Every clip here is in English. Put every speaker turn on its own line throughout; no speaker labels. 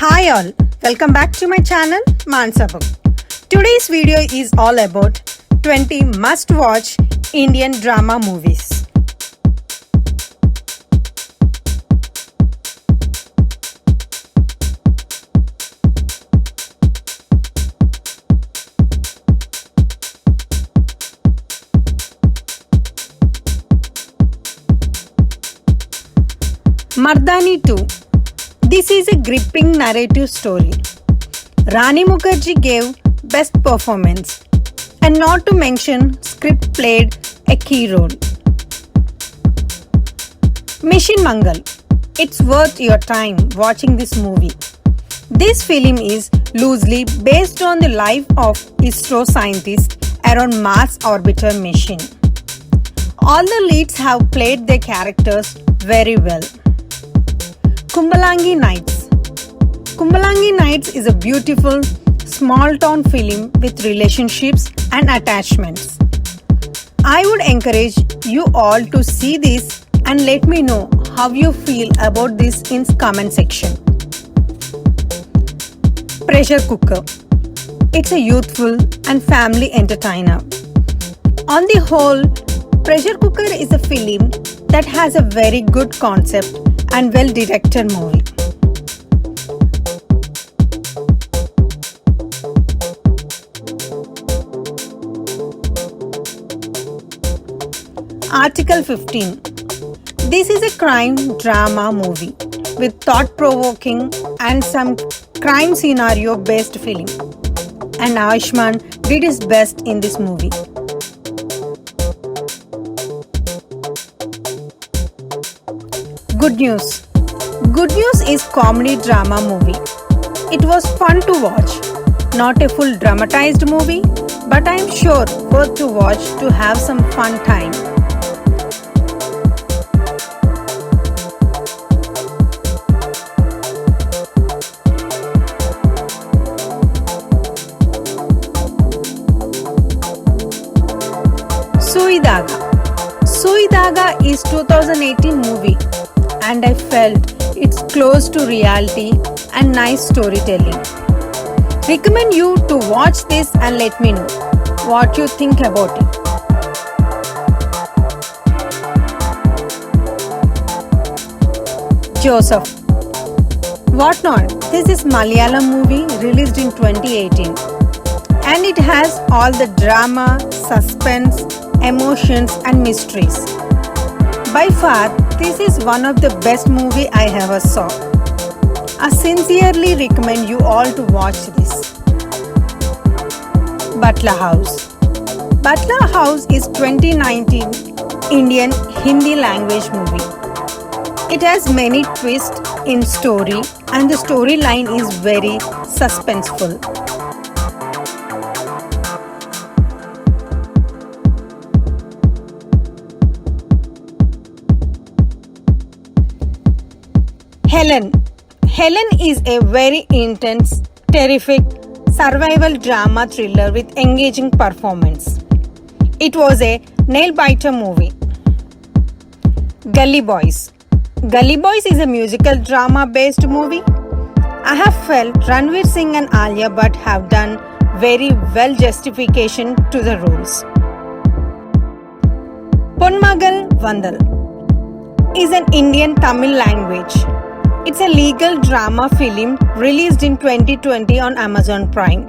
Hi all, welcome back to my channel Manasa Book. Today's video is all about 20 must-watch Indian drama movies. Mardani 2. This is a gripping narrative story. Rani Mukherjee gave best performance, and not to mention script played a key role. Mission Mangal. It's worth your time watching this movie. This film is loosely based on the life of ISRO scientists around Mars orbiter mission. All the leads have played their characters very well. Kumbalangi Nights. Kumbalangi Nights is a beautiful, small-town film with relationships and attachments. I would encourage you all to see this and let me know how you feel about this in comment section. Pressure Cooker. It's a youthful and family entertainer. On the whole, Pressure Cooker is a film that has a very good concept and well-directed movie. Article 15. This is a crime drama movie with thought-provoking and some crime scenario-based film. And Ayushmann did his best in this movie. Good News. Good News is comedy drama movie. It was fun to watch. Not a full dramatized movie, but I am sure worth to watch to have some fun time. Sui Dhaga. Sui Dhaga is 2018 movie. And I felt it's close to reality and nice storytelling. Recommend you to watch this and let me know what you think about it. Joseph. What Not? This is Malayalam movie released in 2018. And it has all the drama, suspense, emotions and mysteries. By far, this is one of the best movie I ever saw. I sincerely recommend you all to watch this. Butler House. Butler House is 2019 Indian Hindi language movie. It has many twists in story and the storyline is very suspenseful. Helen. Helen is a very intense, terrific survival drama thriller with engaging performance. It was a nail-biter movie. Gully Boys. Gully Boys is a musical drama-based movie. I have felt Ranveer Singh and Alia Bhatt have done very well justification to the roles. Ponmagal Vandal is an Indian Tamil language. It's a legal drama film released in 2020 on Amazon Prime.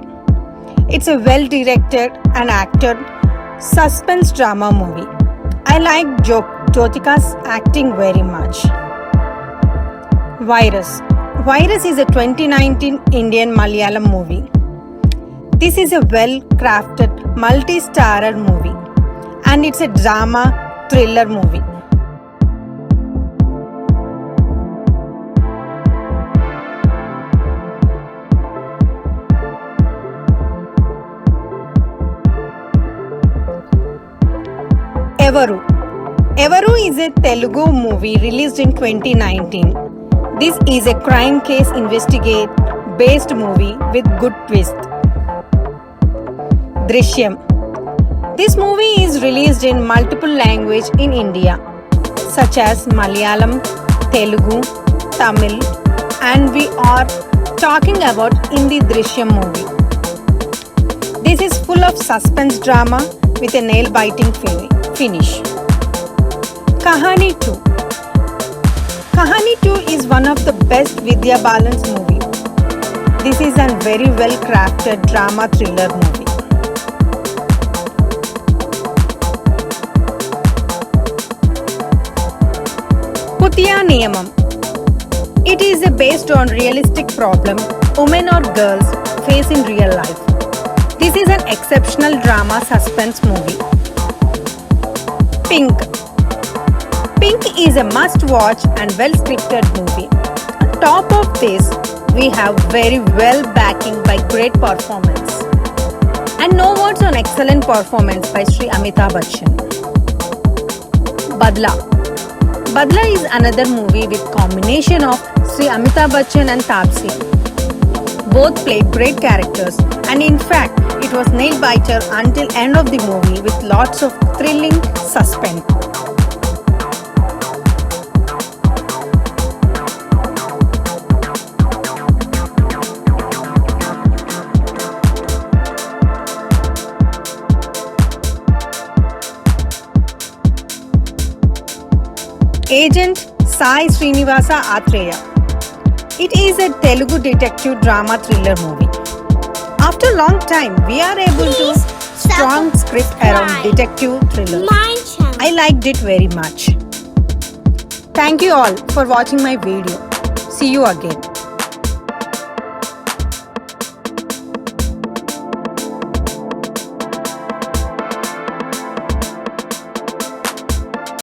It's a well-directed and acted suspense drama movie. I like Jyotika's acting very much. Virus. Virus is a 2019 Indian Malayalam movie. This is a well-crafted, multi-starred movie. And it's a drama thriller movie. Evaru. Evaru is a Telugu movie released in 2019. This is a crime case investigate based movie with good twist. Drishyam. This movie is released in multiple languages in India, such as Malayalam, Telugu, Tamil, and we are talking about Hindi Drishyam movie. This is full of suspense drama with a nail-biting finish. Kahani 2. Kahani 2 is one of the best Vidya Balan's movie. This is a very well-crafted drama thriller movie. Putiya Niyamam. It is based on realistic problem women or girls face in real life. This is an exceptional drama suspense movie. Pink. Pink is a must-watch and well-scripted movie. On top of this, we have very well backing by great performance. And no words on excellent performance by Sri Amitabh Bachchan. Badla. Badla is another movie with combination of Sri Amitabh Bachchan and Taapsee. Both played great characters, and in fact, it was nail-biter until end of the movie with lots of thrilling suspense. Agent Sai Srinivasa Atreya. It is a Telugu detective drama thriller movie. After a long time, we are able to strong script around detective thrillers. I liked it very much. Thank you all for watching my video. See you again.